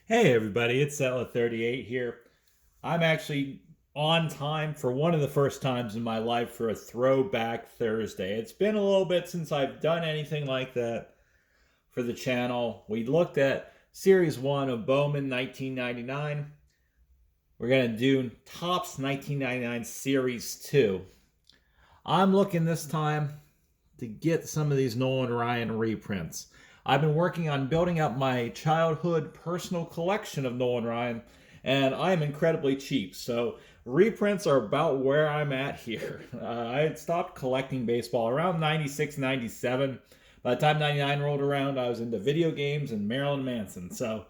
Hey everybody, it's Ella38 here. I'm actually on time for one of the first times in my life for a Throwback Thursday. It's been a little bit since I've done anything like that for the channel. We looked at Series 1 of Bowman 1999. We're going to do Topps 1999 Series 2. I'm looking this time to get some of these Nolan Ryan reprints. I've been working on building up my childhood personal collection of Nolan Ryan, and I am incredibly cheap. So reprints are about where I'm at here. I had stopped collecting baseball around 96, 97. By the time 99 rolled around, I was into video games and Marilyn Manson. So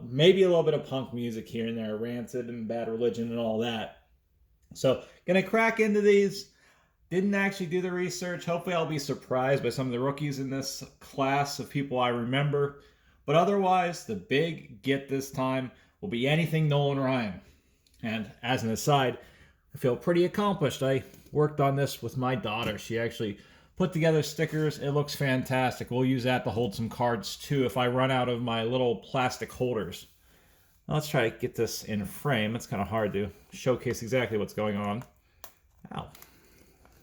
maybe a little bit of punk music here and there, Rancid and Bad Religion and all that. So gonna crack into these. Didn't actually do the research. Hopefully, I'll be surprised by some of the rookies in this class of people I remember. But otherwise, the big get this time will be anything Nolan Ryan. And as an aside, I feel pretty accomplished. I worked on this with my daughter. She actually put together stickers. It looks fantastic. We'll use that to hold some cards too if I run out of my little plastic holders. Now, let's try to get this in frame. It's kind of hard to showcase exactly what's going on. Ow.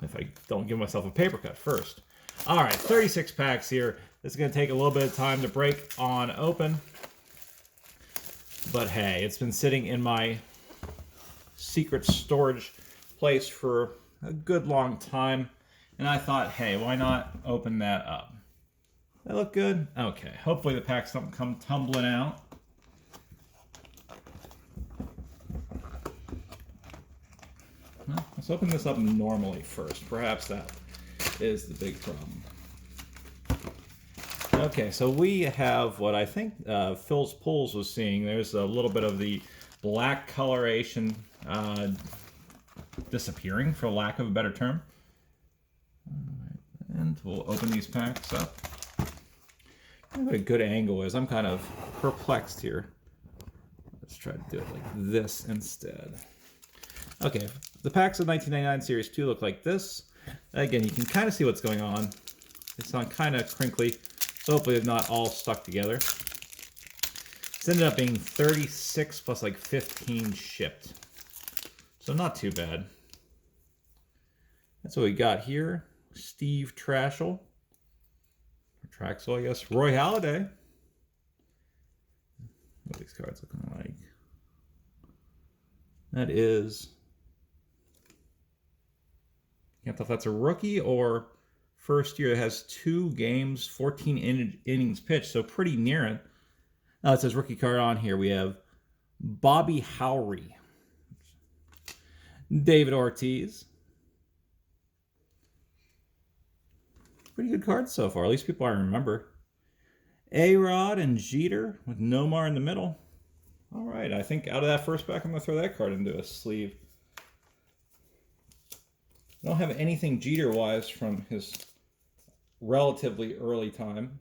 If I don't give myself a paper cut first. All right, 36 packs here. This is going to take a little bit of time to break on open. But hey, it's been sitting in my secret storage place for a good long time. And I thought, hey, why not open that up? That look good? Okay, hopefully the packs don't come tumbling out. Well, let's open this up normally first. Perhaps that is the big problem. Okay, so we have what I think Phil's Pulls was seeing. There's a little bit of the black coloration disappearing, for lack of a better term. And we'll open these packs up. What a good angle is. I'm kind of perplexed here. Let's try to do it like this instead. Okay, the packs of 1999 Series 2 look like this. Again, you can kind of see what's going on. It's on kind of crinkly, so hopefully it's not all stuck together. It's ended up being 36 plus like 15 shipped. So not too bad. That's what we got here. Steve Trashel. Traxel, I guess. Roy Halladay. What are these cards looking like? That is... Can't tell if that's a rookie or first year. It has 2 games, 14 innings pitched, so pretty near it. Now it says rookie card on here. We have Bobby Howry, David Ortiz. Pretty good cards so far, at least people I remember. A-Rod and Jeter with Nomar in the middle. All right, I think out of that first pack, I'm going to throw that card into a sleeve. I don't have anything Jeter-wise from his relatively early time.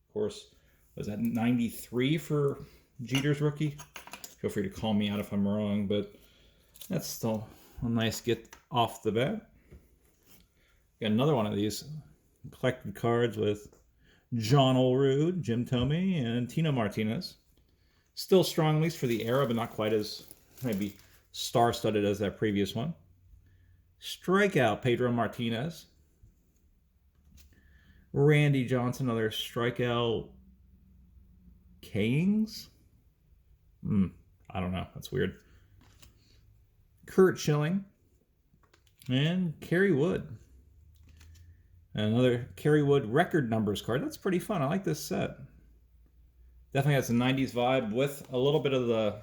Of course, was that 93 for Jeter's rookie? Feel free to call me out if I'm wrong, but that's still a nice get off the bat. Got another one of these collected cards with John Olerud, Jim Thome, and Tino Martinez. Still strong, at least for the era, but not quite as maybe star-studded as that previous one. Strikeout, Pedro Martinez. Randy Johnson, another strikeout. Kings? I don't know. That's weird. Kurt Schilling. And Kerry Wood. Another Kerry Wood record numbers card. That's pretty fun. I like this set. Definitely has a 90s vibe with a little bit of the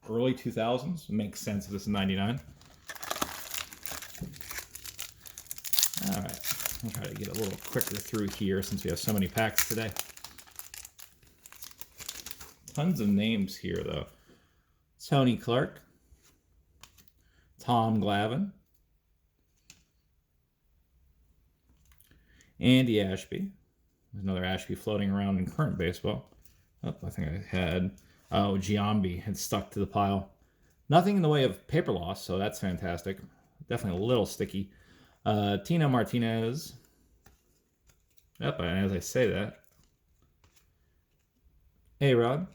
early 2000s. It makes sense if this is 99. All right, I'll try to get a little quicker through here since we have so many packs today. Tons of names here, though. Tony Clark, Tom Glavine, Andy Ashby. There's another Ashby floating around in current baseball. Oh, I think I had... Oh, Giambi had stuck to the pile. Nothing in the way of paper loss, so that's fantastic. Definitely a little sticky. Tino Martinez. Yep, and as I say that. A-Rod.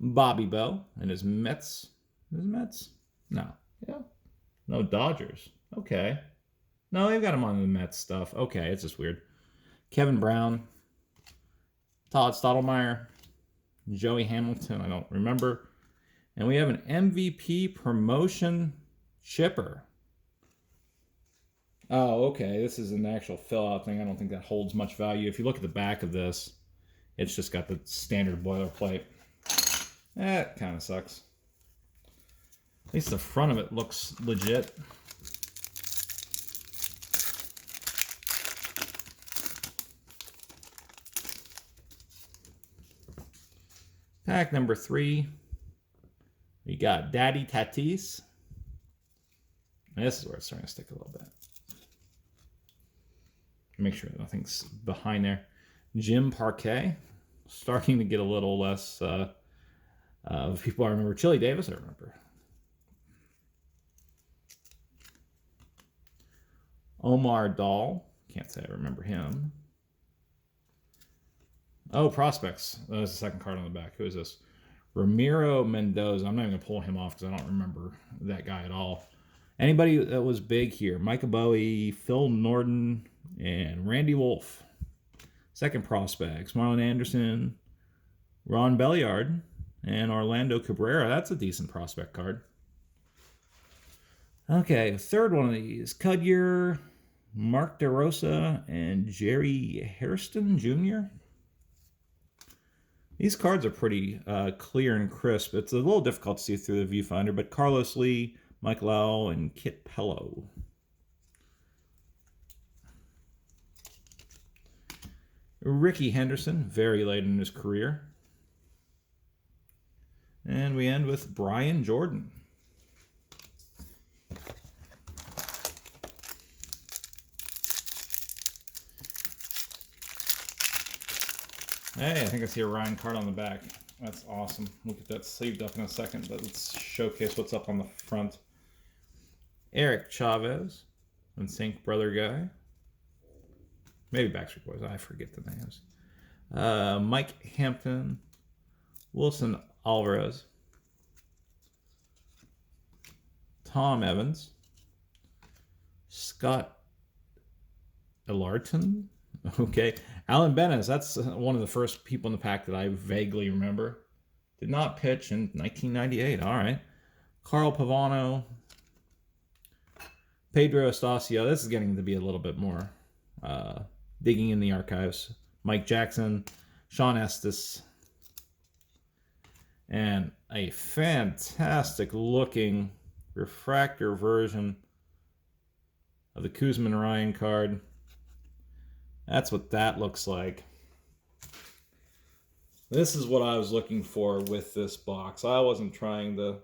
Bobby Bell and his Mets. His Mets? No. Yeah. No, Dodgers. Okay. No, they've got him on the Mets stuff. Okay, it's just weird. Kevin Brown, Todd Stottlemyre, Joey Hamilton, I don't remember. And we have an MVP promotion chipper. Oh, okay. This is an actual fill-out thing. I don't think that holds much value. If you look at the back of this, it's just got the standard boilerplate. That kind of sucks. At least the front of it looks legit. Pack number 3. We got Daddy Tatis. This is where it's starting to stick a little bit. Make sure nothing's behind there. Jim Parquet. Starting to get a little less people I remember. Chili Davis, I remember. Omar Dahl. Can't say I remember him. Oh, prospects. That was the second card on the back. Who is this? Ramiro Mendoza. I'm not even going to pull him off because I don't remember that guy at all. Anybody that was big here? Micah Bowie, Phil Norton, and Randy Wolf. Second prospects. Marlon Anderson, Ron Belliard, and Orlando Cabrera. That's a decent prospect card. Okay, third one of these. Cudyer, Mark DeRosa, and Jerry Hairston Jr. These cards are pretty clear and crisp. It's a little difficult to see through the viewfinder, but Carlos Lee, Mike Lau, and Kit Pello. Ricky Henderson, very late in his career. And we end with Brian Jordan. Hey, I think I see a Ryan card on the back. That's awesome. We'll get that sleeved up in a second, but let's showcase what's up on the front. Eric Chavez, and Sync Brother guy. Maybe Backstreet Boys. I forget the names. Mike Hampton, Wilson Alvarez, Tom Evans, Scott Elarton. Okay. Alan Benes, that's one of the first people in the pack that I vaguely remember. Did not pitch in 1998. All right. Carl Pavano, Pedro Estacio. This is getting to be a little bit more digging in the archives. Mike Jackson, Sean Estes, and a fantastic looking refractor version of the Kuzman Ryan card. That's what that looks like. This is what I was looking for with this box. I wasn't trying to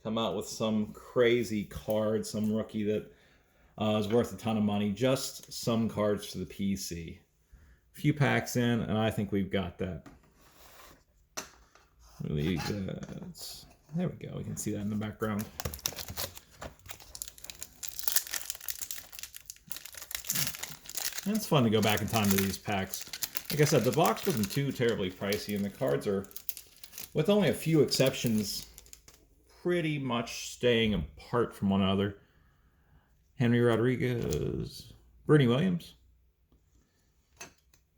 come out with some crazy card, some rookie that is worth a ton of money. Just some cards for the PC. A few packs in, and I think we've got that. Really good. There we go. We can see that in the background. And it's fun to go back in time to these packs. Like I said, the box wasn't too terribly pricey, and the cards are, with only a few exceptions, pretty much staying apart from one another. Henry Rodriguez, Bernie Williams.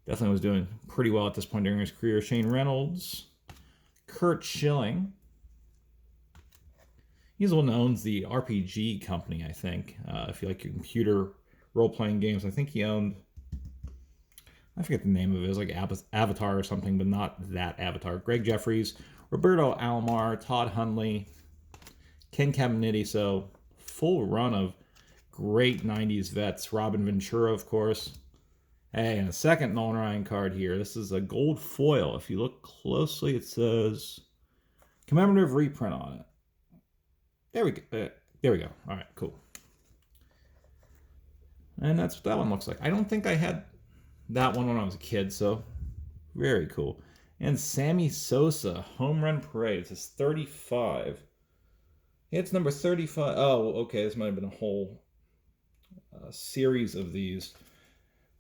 Definitely was doing pretty well at this point during his career. Shane Reynolds, Kurt Schilling. He's the one that owns the RPG company, I think. If you like your computer role-playing games, I think he owned, I forget the name of it. It was like Avatar or something, but not that Avatar. Greg Jeffries, Roberto Alomar, Todd Hundley, Ken Caminiti. So full run of great 90s vets. Robin Ventura, of course. Hey, and a second Nolan Ryan card here. This is a gold foil. If you look closely, it says commemorative reprint on it. There we go. There we go. All right, cool. And that's what that one looks like. I don't think I had that one when I was a kid, so very cool. And Sammy Sosa, Home Run Parade. It says 35. Yeah, it's number 35. Oh, okay. This might have been a whole series of these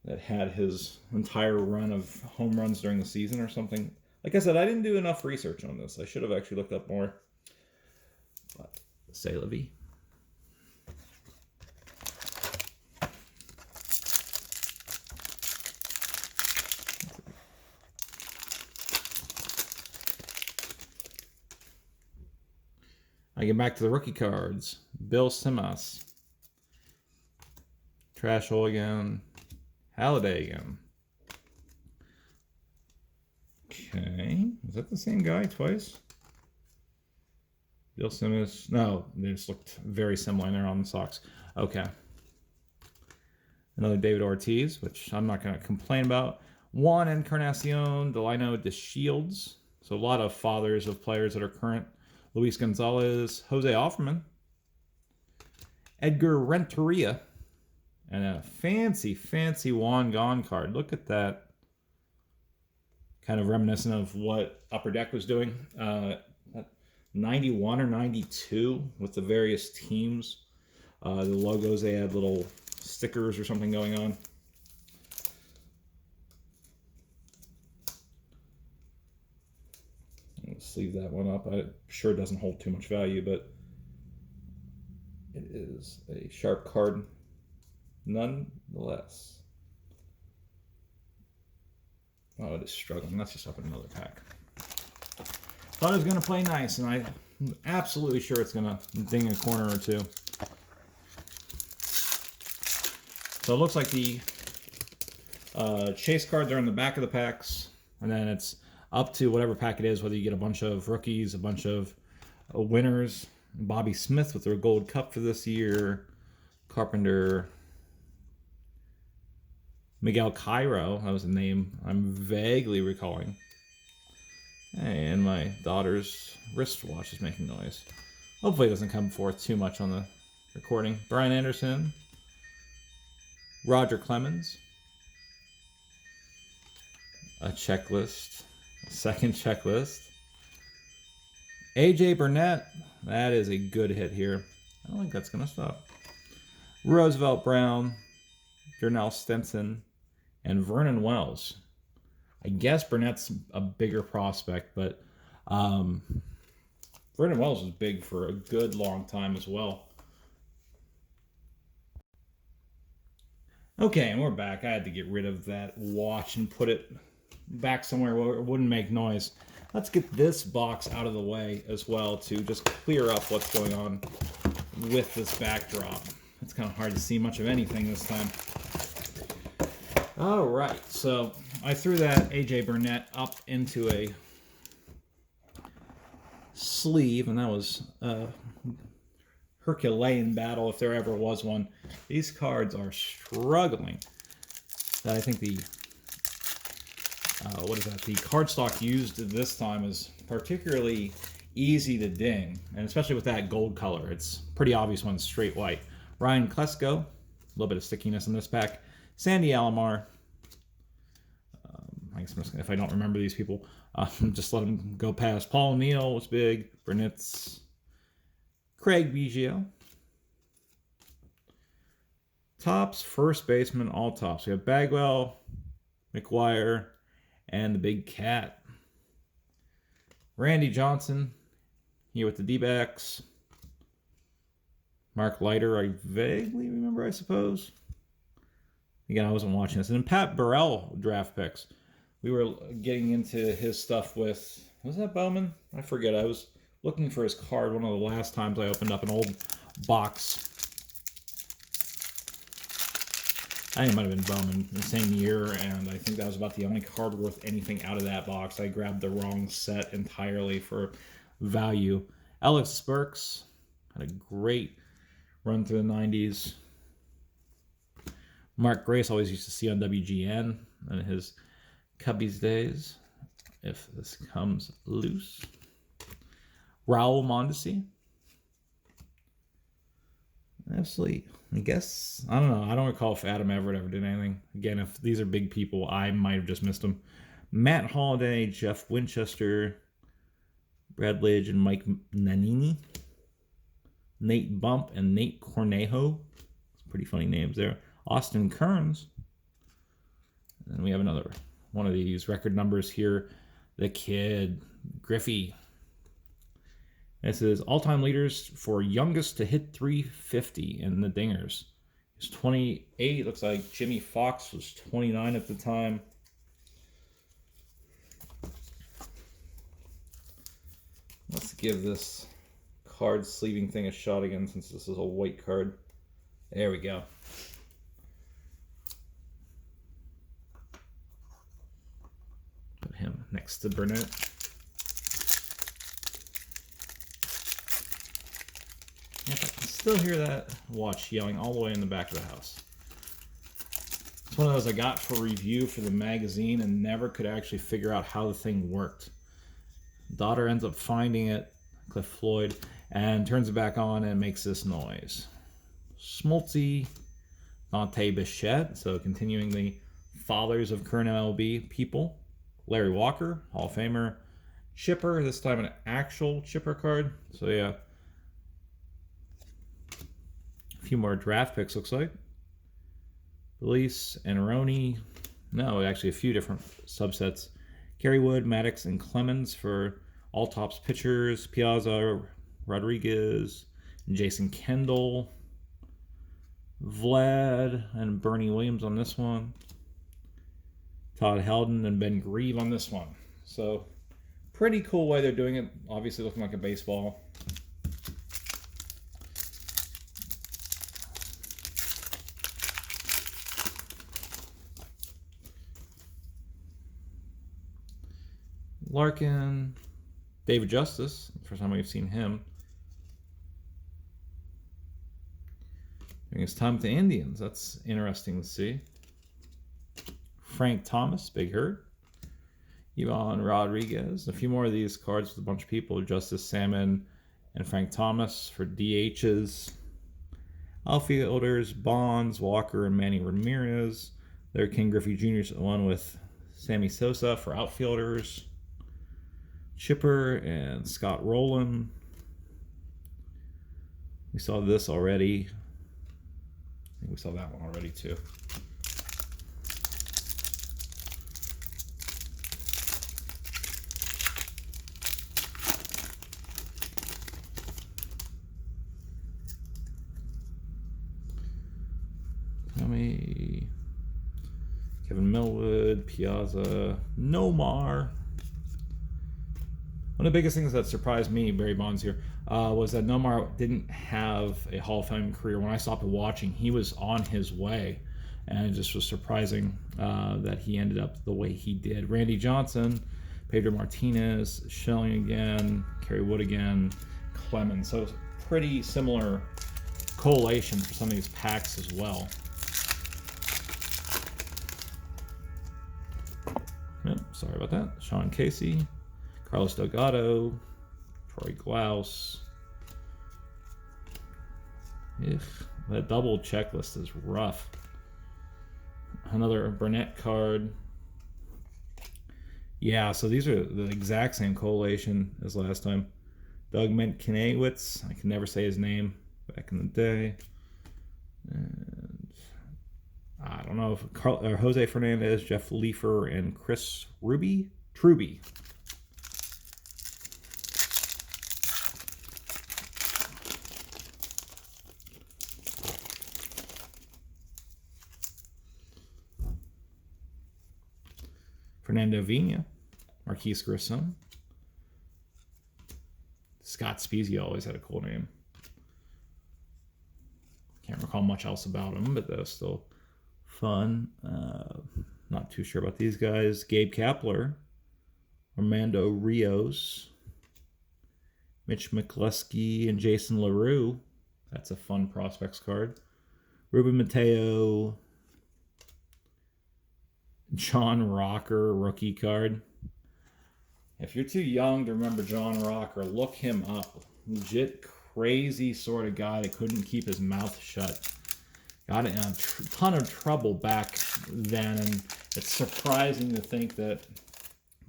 that had his entire run of home runs during the season or something. Like I said, I didn't do enough research on this. I should have actually looked up more. But say la vie. I get back to the rookie cards. Bill Simmons. Trash hole again. Halliday again. Okay. Is that the same guy twice? Bill Simmons. No, they just looked very similar there on the Sox. Okay. Another David Ortiz, which I'm not going to complain about. Juan Encarnacion, Delino de Shields. So a lot of fathers of players that are current. Luis Gonzalez, Jose Offerman, Edgar Renteria, and a fancy Juan Gone card. Look at that. Kind of reminiscent of what Upper Deck was doing. 91 or 92 with the various teams. The logos, they had little stickers or something going on. Let's leave that one up. I'm sure it doesn't hold too much value, but it is a sharp card nonetheless. Oh, it is struggling. Let's just open another pack. Thought it was going to play nice, and I'm absolutely sure it's going to ding a corner or two. So it looks like the chase cards are in the back of the packs, and then it's up to whatever pack it is, whether you get a bunch of rookies, a bunch of winners. Bobby Smith with their gold cup for this year. Carpenter. Miguel Cairo, that was a name I'm vaguely recalling. And my daughter's wristwatch is making noise. Hopefully it doesn't come forth too much on the recording. Brian Anderson. Roger Clemens. A checklist. A second checklist. AJ Burnett. That is a good hit here. I don't think that's going to stop. Roosevelt Brown. Jernell Stenson. And Vernon Wells. I guess Burnett's a bigger prospect, but Vernon Wells was big for a good long time as well. Okay, and we're back. I had to get rid of that watch and put it back somewhere where it wouldn't make noise. Let's get this box out of the way as well to just clear up what's going on with this backdrop. It's kind of hard to see much of anything this time. All right, so I threw that AJ Burnett up into a sleeve, and that was a Herculean battle if there ever was one. These cards are struggling. I think the the cardstock used this time is particularly easy to ding, and especially with that gold color. It's pretty obvious when it's straight white. Ryan Klesko, a little bit of stickiness in this pack. Sandy Alomar. I guess if I don't remember these people, just let them go past. Paul O'Neill was big. Burnett's. Craig Biggio. Tops, first baseman, all tops. We have Bagwell, McGuire, and the Big Cat. Randy Johnson, here with the D-backs. Mark Leiter, I vaguely remember, I suppose. Again, I wasn't watching this. And then Pat Burrell draft picks. We were getting into his stuff with, was that Bowman? I forget. I was looking for his card one of the last times I opened up an old box. I think it might have been Bowman the same year, and I think that was about the only card worth anything out of that box. I grabbed the wrong set entirely for value. Alex Burks had a great run through the 90s. Mark Grace always used to see on WGN in his Cubbies days. If this comes loose. Raul Mondesi. Absolutely. I guess, I don't know. I don't recall if Adam Everett ever did anything. Again, if these are big people, I might have just missed them. Matt Holliday, Jeff Winchester, Brad Lidge, and Mike Nannini. Nate Bump and Nate Cornejo. Pretty funny names there. Austin Kearns. And we have another one of these record numbers here. The Kid, Griffey. This is all-time leaders for youngest to hit 350 in the dingers. He's 28. Looks like Jimmy Fox was 29 at the time. Let's give this card sleeving thing a shot again since this is a white card. There we go. Put him next to Burnett. Yep, I can still hear that watch yelling all the way in the back of the house. It's one of those I got for review for the magazine and never could actually figure out how the thing worked. Daughter ends up finding it, Cliff Floyd, and turns it back on and it makes this noise. Smoltzy, Dante Bichette, so continuing the fathers of current MLB people. Larry Walker, Hall of Famer. Chipper, this time an actual Chipper card. So yeah. A few more draft picks, looks like. Belize, Anaroni. No, actually a few different subsets. Kerry Wood, Maddox, and Clemens for all tops pitchers. Piazza, Rodriguez, and Jason Kendall. Vlad and Bernie Williams on this one. Todd Helton and Ben Grieve on this one. So, pretty cool way they're doing it. Obviously looking like a baseball. Larkin, David Justice, first time we've seen him. During his time with the Indians, that's interesting to see. Frank Thomas, Big Hurt. Ivan Rodriguez. A few more of these cards with a bunch of people. Justice Salmon and Frank Thomas for DHs. Outfielders, Bonds, Walker, and Manny Ramirez. There, King Griffey Jr.'s one with Sammy Sosa for outfielders. Chipper and Scott Rowland. We saw this already. I think we saw that one already too. Kevin Millwood, Piazza, Nomar. One of the biggest things that surprised me, Barry Bonds here, was that Nomar didn't have a Hall of Fame career. When I stopped watching, he was on his way. And it just was surprising that he ended up the way he did. Randy Johnson, Pedro Martinez, Schilling again, Kerry Wood again, Clemens. So pretty similar collation for some of these packs as well. Yep, sorry about that. Sean Casey, Carlos Delgado, Troy Glaus. That double checklist is rough. Another Burnett card. Yeah, so these are the exact same collation as last time. Doug Mankiewicz, I can never say his name, back in the day. And I don't know if Jose Fernandez, Jeff Leafer, and Chris Truby. Fernando Vina, Marquise Grissom. Scott Spezia always had a cool name. Can't recall much else about him, but that was still fun. Not too sure about these guys. Gabe Kapler, Armando Rios, Mitch McCluskey, and Jason LaRue. That's a fun prospects card. Ruben Mateo, John Rocker, rookie card. If you're too young to remember John Rocker, look him up. Legit crazy sort of guy that couldn't keep his mouth shut. Got in a ton of trouble back then, and it's surprising to think that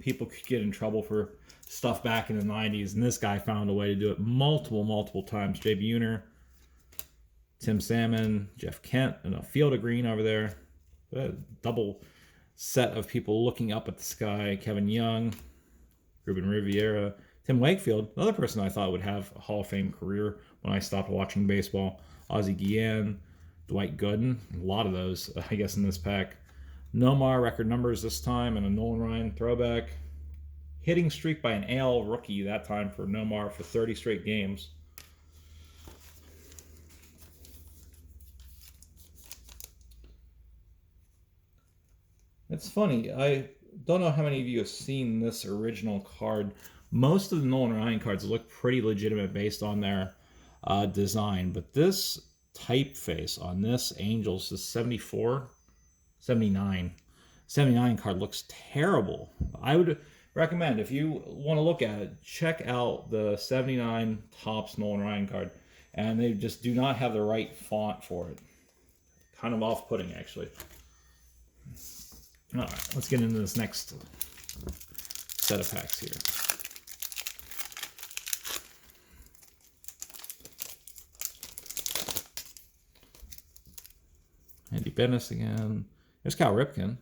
people could get in trouble for stuff back in the 90s, and this guy found a way to do it multiple times. Jay Buhner, Tim Salmon, Jeff Kent, and a field of green over there. A double set of people looking up at the sky. Kevin Young, Ruben Riviera, Tim Wakefield, another person I thought would have a Hall of Fame career when I stopped watching baseball. Ozzie Guillen, Dwight Gooden, a lot of those, I guess, in this pack. Nomar, record numbers this time, and a Nolan Ryan throwback. Hitting streak by an AL rookie that time for Nomar for 30 straight games. It's funny, I don't know how many of you have seen this original card. Most of the Nolan Ryan cards look pretty legitimate based on their design, but this typeface on this Angels is 74, 79. 79 card looks terrible. I would recommend, if you want to look at it, check out the 79 Topps Nolan Ryan card, and they just do not have the right font for it. Kind of off-putting, actually. All right, let's get into this next set of packs here. Andy Bennis again. There's Cal Ripken.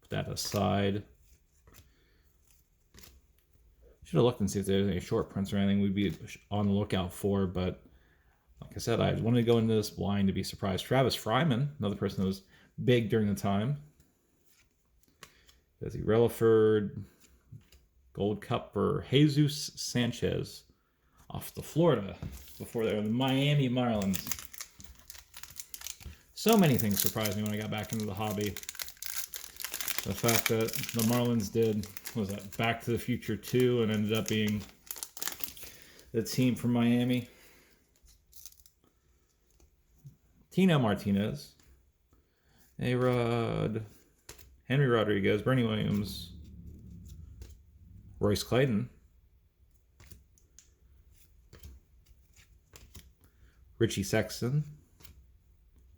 Put that aside. Should have looked and see if there's any short prints or anything we'd be on the lookout for, but like I said, I wanted to go into this blind to be surprised. Travis Fryman, another person that was big during the time. Desi Relaford, Gold Cup for Jesus Sanchez off the Florida before they were the Miami Marlins. So many things surprised me when I got back into the hobby. The fact that the Marlins did, what was that, Back to the Future 2 and ended up being the team from Miami. Tino Martinez, A-Rod, Henry Rodriguez, Bernie Williams, Royce Clayton, Richie Sexton,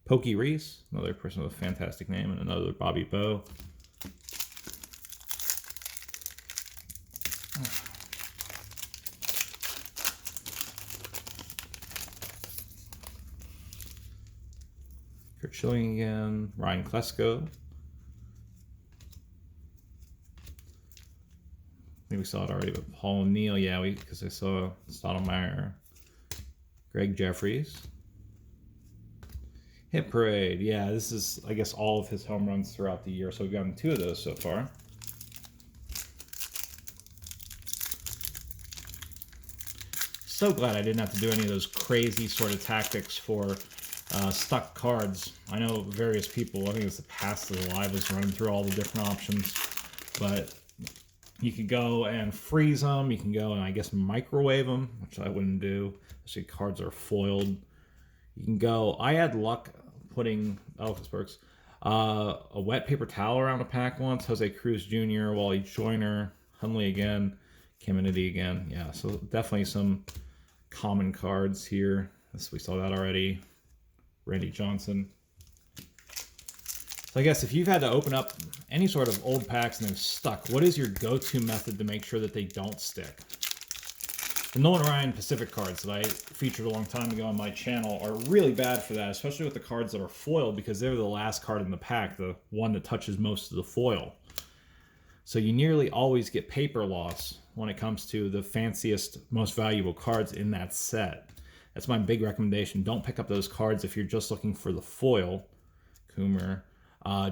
Pokey Reese, another person with a fantastic name, and another Bobby Bowe. Kurt Schilling again, Ryan Klesko. I think we saw it already, but Paul O'Neill, yeah, because I saw Stottlemyre. Greg Jeffries. Hit Parade, yeah, this is, I guess, all of his home runs throughout the year, so we've gotten 2 of those so far. So glad I didn't have to do any of those crazy sort of tactics for stuck cards. I know various people, I think it's the Past of the Live was running through all the different options, but you could go and freeze them, you can go and I guess microwave them, which I wouldn't do, especially cards are foiled. You can go, I had luck putting, Elvis Burks, a wet paper towel around a pack once, Jose Cruz Jr., Wally Joyner, Hundley again, Caminiti again. Yeah, so definitely some common cards here. We saw that already. Randy Johnson. So I guess if you've had to open up any sort of old packs and they're stuck, what is your go-to method to make sure that they don't stick? The Nolan Ryan Pacific cards that I featured a long time ago on my channel are really bad for that, especially with the cards that are foiled, because they're the last card in the pack, the one that touches most of the foil. So you nearly always get paper loss when it comes to the fanciest, most valuable cards in that set. That's my big recommendation. Don't pick up those cards if you're just looking for the foil, Coomer,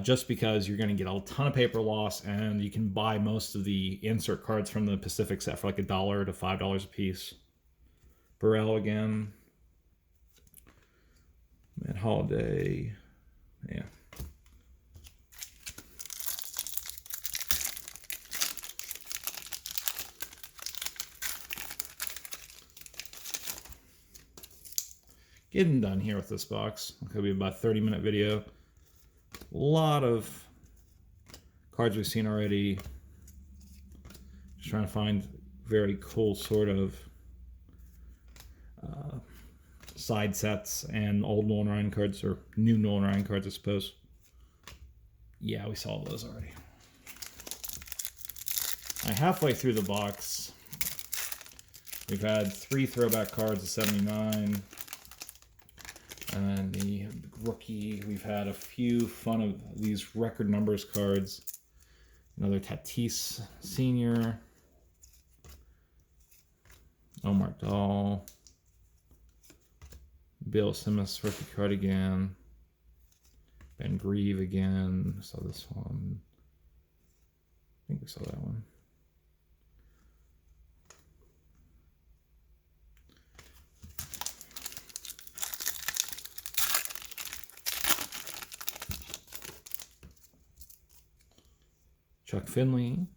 just because you're going to get a ton of paper loss, and you can buy most of the insert cards from the Pacific set for like $1 to $5 a piece. Burrell again. Matt Holliday. Yeah. Getting done here with this box. It could be about a 30-minute video. A lot of cards we've seen already. Just trying to find very cool sort of side sets and old Nolan Ryan cards, or new Nolan Ryan cards, I suppose. Yeah, we saw those already. Halfway through the box, we've had 3 throwback cards of 79. And the rookie, we've had a few fun of these record numbers cards. Another Tatis Senior. Omar Dahl. Bill Simmons rookie card again. Ben Grieve again. Saw this one. I think we saw that one. Chuck Finley.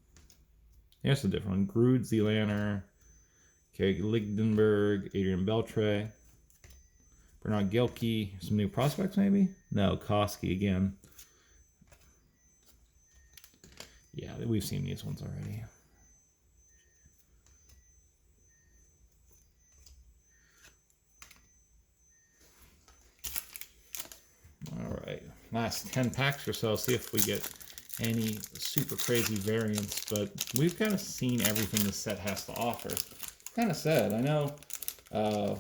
Here's a different one. Grood Zelander. Kerry Ligdenberg. Adrian Beltre. Bernard Gilkey. Some new prospects, maybe? No, Koski again. Yeah, we've seen these ones already. All right, last 10 packs or so. See if we get any super crazy variants. But we've kind of seen everything this set has to offer. Kind of sad. I know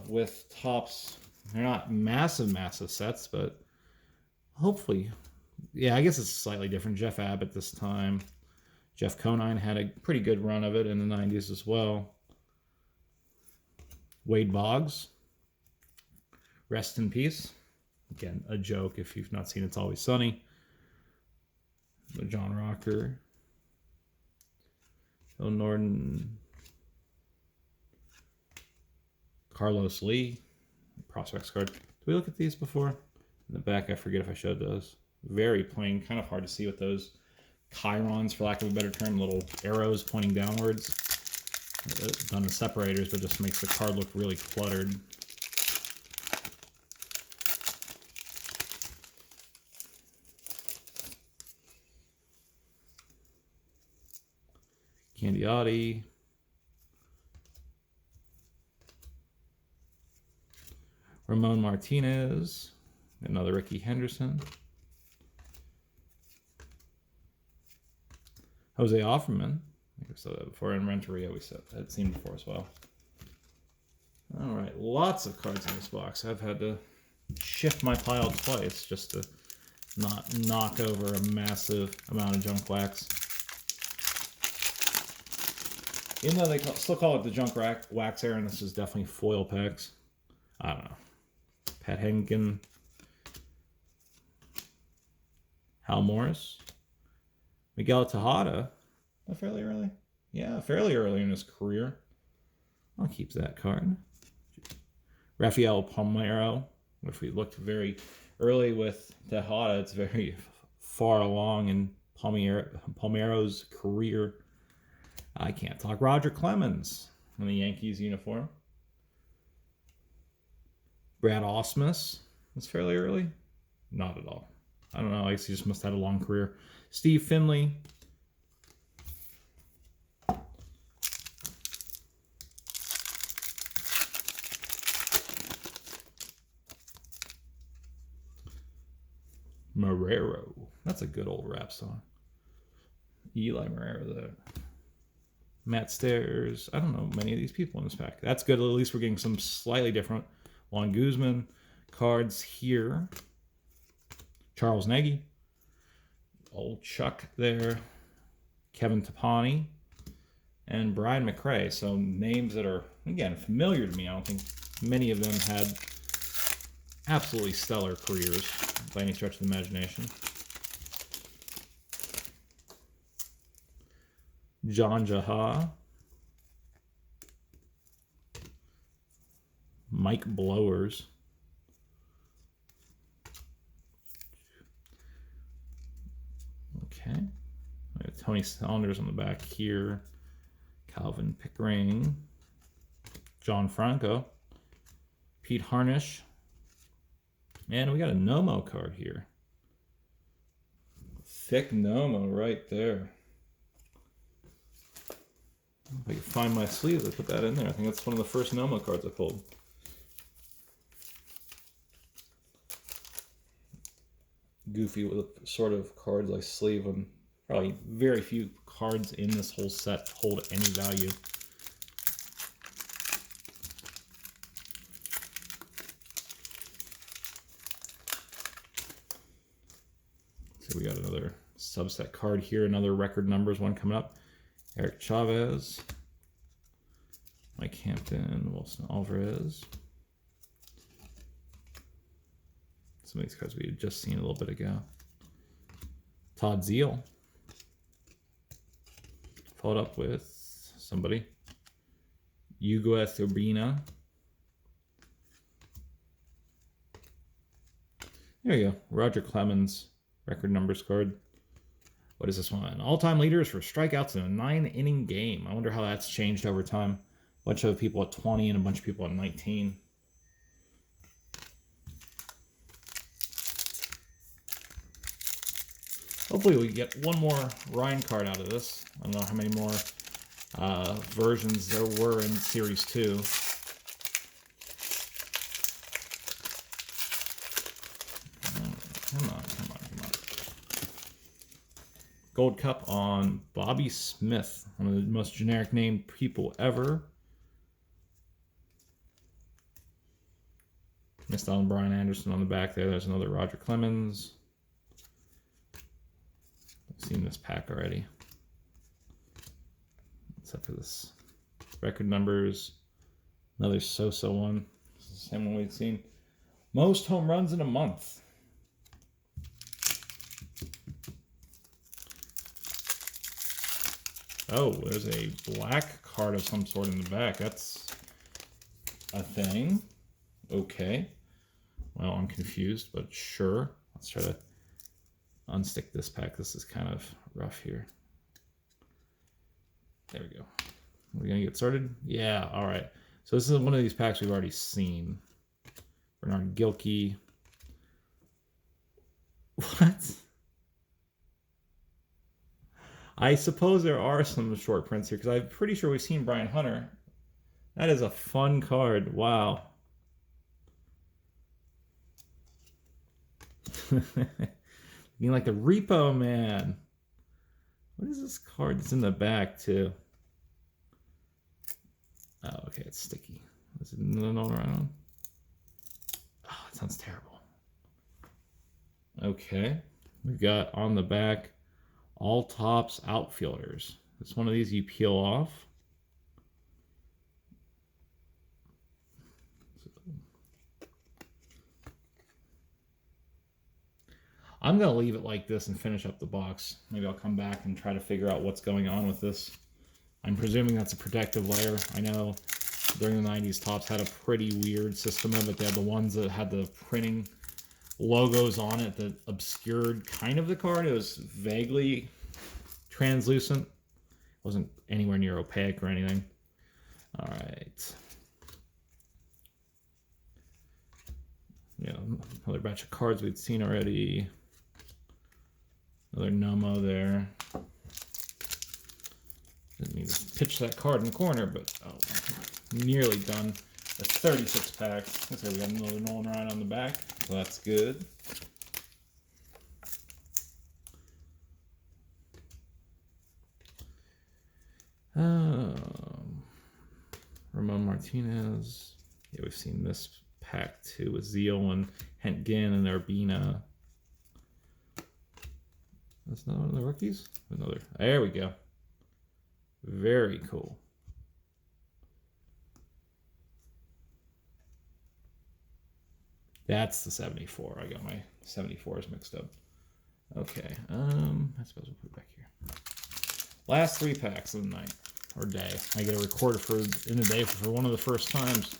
with Topps, they're not massive sets, but hopefully, yeah, I guess it's slightly different. Jeff Abbott this time. Jeff Conine had a pretty good run of it in the 90s as well. Wade Boggs. Rest in peace. Again, a joke if you've not seen It's Always Sunny. John Rocker. Phil Norton. Carlos Lee. Prospects card. Did we look at these before? In the back, I forget if I showed those. Very plain, kind of hard to see with those chirons, for lack of a better term, little arrows pointing downwards. Done the separators, but just makes the card look really cluttered. Candiotti. Ramon Martinez. Another Ricky Henderson. Jose Offerman. I think I saw that before. And Renteria, we said that seen before as well. All right, lots of cards in this box. I've had to shift my pile twice just to not knock over a massive amount of junk wax. Even though they still call it the junk wax era, and this is definitely foil packs. I don't know. Pat Hennigan. Hal Morris. Miguel Tejada. Fairly early? Yeah, fairly early in his career. I'll keep that card. Rafael Palmeiro. If we looked very early with Tejada, it's very far along in Palmeiro's career. I can't talk. Roger Clemens in the Yankees uniform. Brad Ausmus. That's fairly early? Not at all. I don't know. I guess he just must have had a long career. Steve Finley. Marrero. That's a good old rap song. Eli Marrero there. Matt Stairs. I don't know many of these people in this pack. That's good. At least we're getting some slightly different Juan Guzman cards here. Charles Nagy. Old Chuck there. Kevin Tapani. And Brian McRae. So names that are, again, familiar to me. I don't think many of them had absolutely stellar careers by any stretch of the imagination. John Jaha. Mike Blowers. Okay. Tony Saunders on the back here. Calvin Pickering. John Franco. Pete Harnish. And we got a Nomo card here. Thick Nomo right there. If I can find my sleeves, I put that in there. I think that's one of the first Nomo cards I pulled. Goofy with sort of cards I sleeve, and probably very few cards in this whole set hold any value. So we got another subset card here. Another record numbers one coming up. Eric Chavez, Mike Hampton, Wilson Alvarez. Some of these cards we had just seen a little bit ago. Todd Zeal. Followed up with somebody. Ugueth Urbina. There you go. Roger Clemens, record numbers card. What is this one? All-time leaders for strikeouts in a 9-inning game. I wonder how that's changed over time. A bunch of people at 20 and a bunch of people at 19. Hopefully we get one more Ryan card out of this. I don't know how many more versions there were in Series 2. Come on. Gold Cup on Bobby Smith, one of the most generic named people ever. Missed on Brian Anderson on the back there. There's another Roger Clemens. I've seen this pack already. Except for this. Record numbers. Another Sosa one. This is the same one we've seen. Most home runs in a month. Oh, there's a black card of some sort in the back. That's a thing. Okay. Well, I'm confused, but sure. Let's try to unstick this pack. This is kind of rough here. There we go. Are we going to get started? Yeah, all right. So this is one of these packs we've already seen. Bernard Gilkey. What? I suppose there are some short prints here because I'm pretty sure we've seen Brian Hunter. That is a fun card. Wow. Looking like the Repo Man. What is this card that's in the back too? Oh, okay, it's sticky. Is it Nolan Ryan? Oh, it sounds terrible. Okay, we've got on the back all tops outfielders. It's one of these you peel off. I'm going to leave it like this and finish up the box. Maybe I'll come back and try to figure out what's going on with this. I'm presuming that's a protective layer. I know during the 90s, Topps had a pretty weird system of it. They had the ones that had the printing logos on it that obscured kind of the card. It was vaguely translucent. It wasn't anywhere near opaque or anything. All right. Yeah, another batch of cards we'd seen already. Another Nomo there. Didn't mean to pitch that card in the corner, but oh, nearly done. That's 36 packs. Looks like we got another Nolan Ryan on the back, so that's good. Ramon Martinez. Yeah, we've seen this pack too with Zeal and Hentgen and Urbina. That's not one of the rookies? Another. There we go. Very cool. That's the 74. I got my 74s mixed up. Okay. I suppose we'll put it back here. Last 3 packs of the night or day. I get a recorder in the day for one of the first times.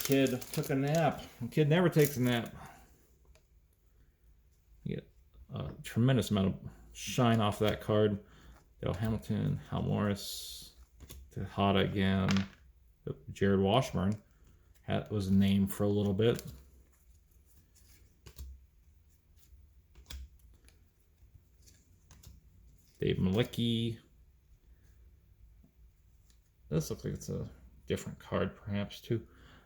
Kid took a nap. The kid never takes a nap. You get a tremendous amount of shine off that card. Dale Hamilton, Hal Morris, Tejada again. Jared Washburn was a name for a little bit. Dave Malicki. This looks like it's a different card, perhaps, too.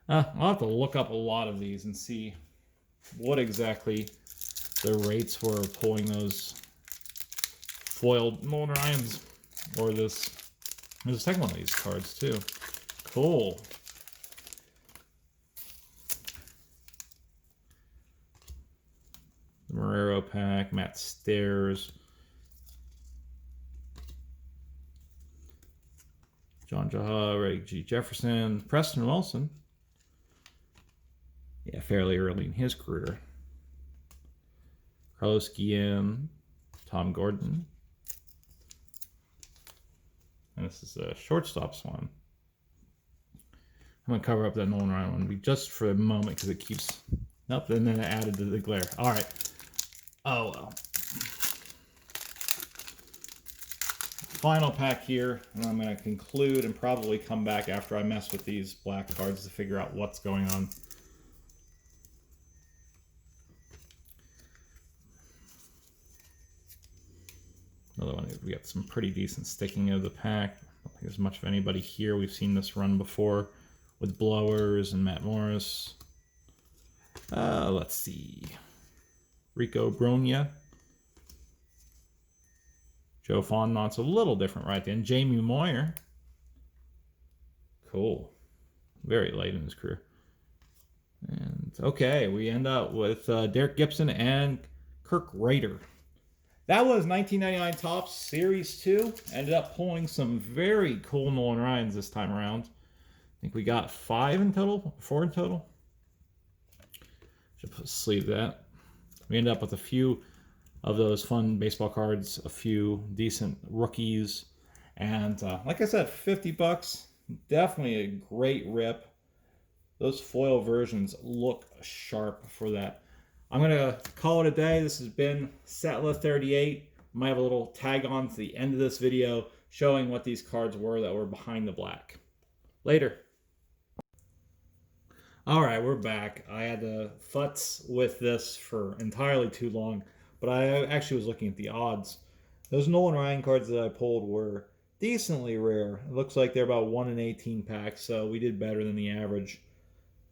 I'll have to look up a lot of these and see what exactly the rates were of pulling those foiled Nolan Ryans or this. There's a second one of these cards, too. Cool. The Marrero pack, Matt Stairs. John Jaha, Ray G. Jefferson, Preston Wilson. Yeah, fairly early in his career. Carlos Guillen, Tom Gordon. And this is a shortstops one. I'm going to cover up that Nolan Ryan one just for a moment because it keeps... Nope, and then it added to the glare. All right. Oh, well. Final pack here, and I'm going to conclude and probably come back after I mess with these black cards to figure out what's going on. Another one, we got some pretty decent sticking of the pack. I don't think there's much of anybody here. We've seen this run before with Blowers and Matt Morris. Let's see. Rico Bronya. Joe Fondant's a little different right then. Jamie Moyer. Cool. Very late in his career. And okay, we end up with Derek Gibson and Kirk Rader. That was 1999 Topps Series 2. Ended up pulling some very cool Nolan Ryans this time around. I think we got 5 in total, 4 in total. Should sleeve that. We ended up with a few of those fun baseball cards, a few decent rookies, and like I said, $50. Definitely a great rip. Those foil versions look sharp for that. I'm going to call it a day. This has been Setla38. Might have a little tag on to the end of this video showing what these cards were that were behind the black. Later. All right, we're back. I had to futz with this for entirely too long, but I actually was looking at the odds. Those Nolan Ryan cards that I pulled were decently rare. It looks like they're about 1 in 18 packs, so we did better than the average.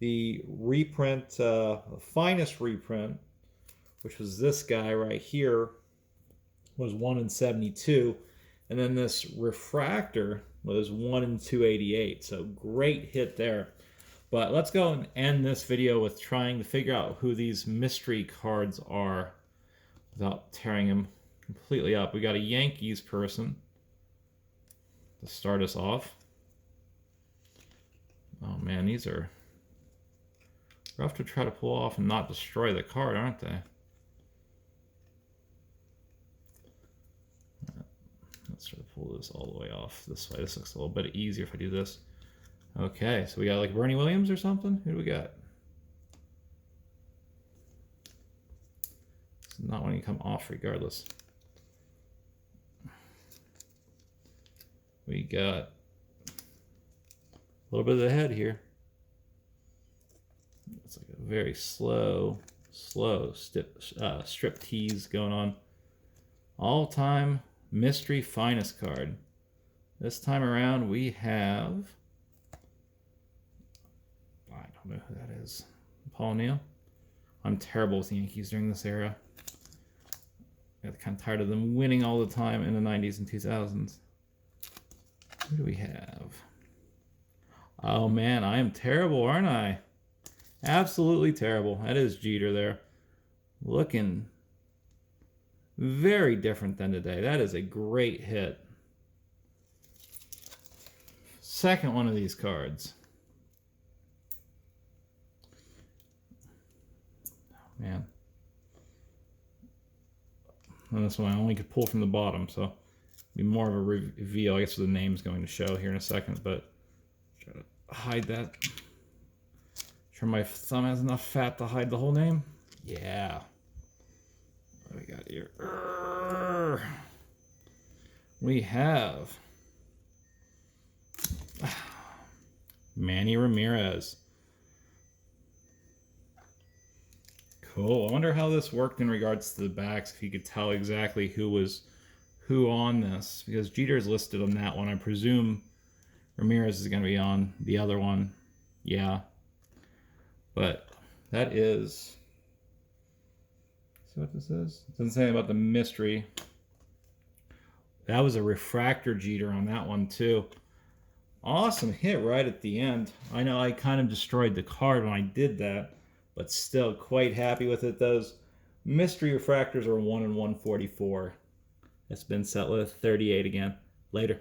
The reprint, the finest reprint, which was this guy right here, was 1 in 72. And then this refractor was 1 in 288. So great hit there. But let's go and end this video with trying to figure out who these mystery cards are without tearing them completely up. We got a Yankees person to start us off. Oh man, these are rough to try to pull off and not destroy the card, aren't they? Let's try to pull this all the way off this way. This looks a little bit easier if I do this. Okay, so we got like Bernie Williams or something? Who do we got? It's not when you come off regardless. We got a little bit of the head here. It's like a very slow strip tease going on. All-time mystery finest card. This time around we have, I don't know who that is. Paul O'Neill. I'm terrible with the Yankees during this era. I got kind of tired of them winning all the time in the 90s and 2000s. Who do we have? Oh man, I am terrible, aren't I? Absolutely terrible. That is Jeter there. Looking very different than today. That is a great hit. Second one of these cards. Oh, man. And this one I only could pull from the bottom, so be more of a reveal. I guess the name's going to show here in a second, but try to hide that. Sure my thumb has enough fat to hide the whole name? Yeah. What do we got here? We have Manny Ramirez. Cool. I wonder how this worked in regards to the backs, if you could tell exactly who was who on this, because Jeter's listed on that one. I presume Ramirez is going to be on the other one. Yeah. But that is, see what this is? It doesn't say anything about the mystery. That was a refractor Jeter on that one too. Awesome hit right at the end. I know I kind of destroyed the card when I did that, but still quite happy with it. Those mystery refractors are 1 in 144. It's been Setla38 again. Later.